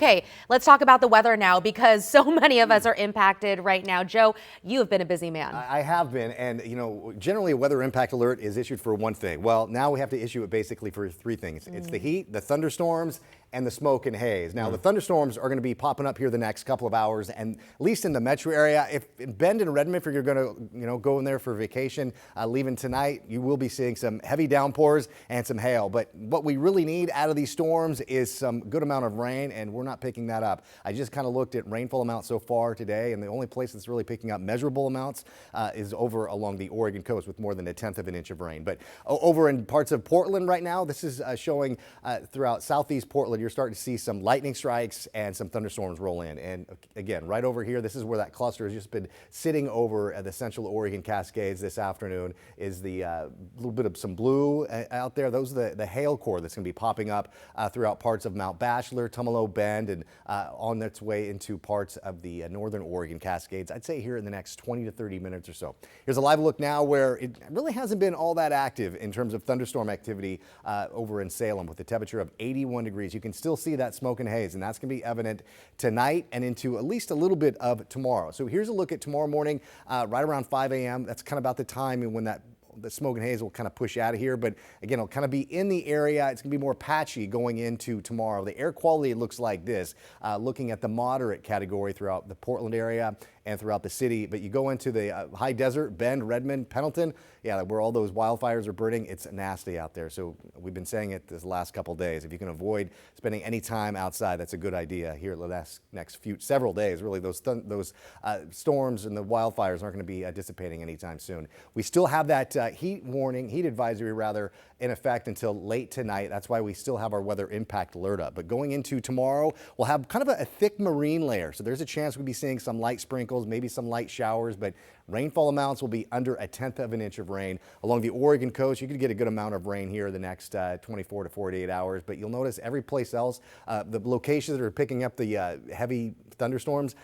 Okay, let's talk about the weather now because so many of us are impacted right now. Joe, you have been a busy man. I have been, and generally a weather impact alert is issued for one thing. Well, now we have to issue it basically for three things. It's the heat, the thunderstorms, and the smoke and haze. Now, the thunderstorms are going to be popping up here the next couple of hours, and at least in the metro area. If in Bend and Redmond, if you're going to go in there for vacation, leaving tonight, you will be seeing some heavy downpours and some hail. But what we really need out of these storms is some good amount of rain, and we're not picking that up. I just kind of looked at rainfall amounts so far today, and the only place that's really picking up measurable amounts is over along the Oregon coast with more than 1/10 of an inch of rain. But over in parts of Portland right now, this is showing throughout southeast Portland, you're starting to see some lightning strikes and some thunderstorms roll in. And again, right over here, this is where that cluster has just been sitting over the central Oregon Cascades this afternoon. Is the little bit of some blue out there. Those are the hail core that's going to be popping up throughout parts of Mount Bachelor, Tumalo Bend, and on its way into parts of the northern Oregon Cascades. I'd say here in the next 20 to 30 minutes or so. Here's a live look now where it really hasn't been all that active in terms of thunderstorm activity over in Salem with a temperature of 81 degrees. You can still see that smoke and haze, and that's going to be evident tonight and into at least a little bit of tomorrow. So here's a look at tomorrow morning, right around 5 a.m. That's kind of about the time when the smoke and haze will kind of push out of here. But again, it'll kind of be in the area. It's going to be more patchy going into tomorrow. The air quality looks like this, looking at the moderate category throughout the Portland area and throughout the city. But you go into the high desert, Bend, Redmond, Pendleton, yeah, where all those wildfires are burning, it's nasty out there. So we've been saying it this last couple of days. If you can avoid spending any time outside, that's a good idea here the next several days. Really, those storms and the wildfires aren't going to be dissipating anytime soon. We still have that heat advisory rather, in effect until late tonight. That's why we still have our weather impact alert up. But going into tomorrow, we'll have kind of a thick marine layer. So there's a chance we'll be seeing some light sprinkles, maybe some light showers, but rainfall amounts will be under 1/10 of an inch of rain. Along the Oregon coast, you could get a good amount of rain here the next 24 to 48 hours, but you'll notice every place else, the locations that are picking up the heavy thunderstorms,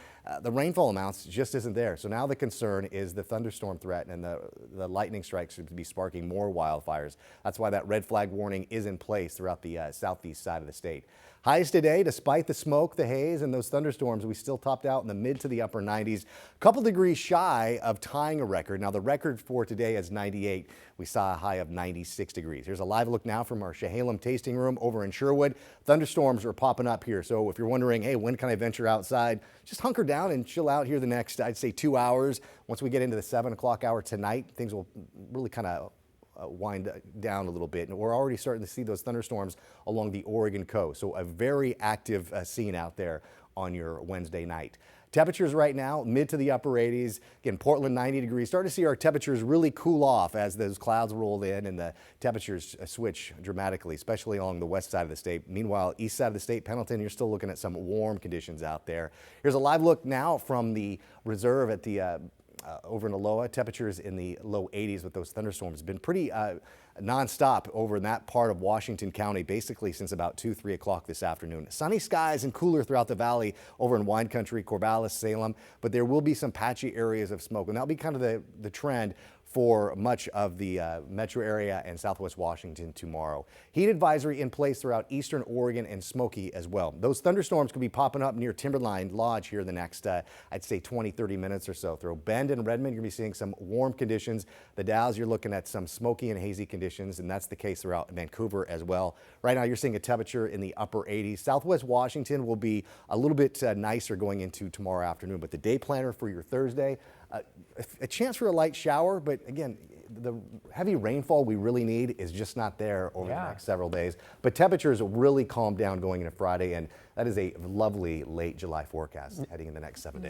the rainfall amounts just isn't there. So now the concern is the thunderstorm threat and the lightning strikes should be sparking more wildfires. That's why that red flag warning is in place throughout the southeast side of the state. Highs today, despite the smoke, the haze, and those thunderstorms, we still topped out in the mid to the upper 90s. A couple degrees shy of tying a record. Now, the record for today is 98. We saw a high of 96 degrees. Here's a live look now from our Chehalem tasting room over in Sherwood. Thunderstorms are popping up here. So if you're wondering, hey, when can I venture outside? Just hunker down and chill out here the next, I'd say, 2 hours. Once we get into the 7 o'clock hour tonight, things will really kind of wind down a little bit, and we're already starting to see those thunderstorms along the Oregon coast. So a very active scene out there on your Wednesday night. Temperatures right now, mid to the upper 80s. Again, Portland 90 degrees. Starting to see our temperatures really cool off as those clouds roll in and the temperatures switch dramatically, especially along the west side of the state. Meanwhile, east side of the state, Pendleton, you're still looking at some warm conditions out there. Here's a live look now from the reserve at the over in Aloha. Temperatures in the low 80s with those thunderstorms. Been pretty nonstop over in that part of Washington County, basically since about 2-3 o'clock this afternoon. Sunny skies and cooler throughout the valley over in wine country, Corvallis, Salem, but there will be some patchy areas of smoke, and that'll be kind of the trend for much of the metro area and southwest Washington tomorrow. Heat advisory in place throughout eastern Oregon and Smoky as well. Those thunderstorms could be popping up near Timberline Lodge here the next, I'd say 20-30 minutes or so. Through Bend and Redmond, you're going to be seeing some warm conditions. The Dalles, you're looking at some smoky and hazy conditions, and that's the case throughout Vancouver as well. Right now, you're seeing a temperature in the upper 80s. Southwest Washington will be a little bit nicer going into tomorrow afternoon, but the day planner for your Thursday, a chance for a light shower, but again, the heavy rainfall we really need is just not there over the next several days. But temperatures will really calm down going into Friday, and that is a lovely late July forecast heading in the next 7 days.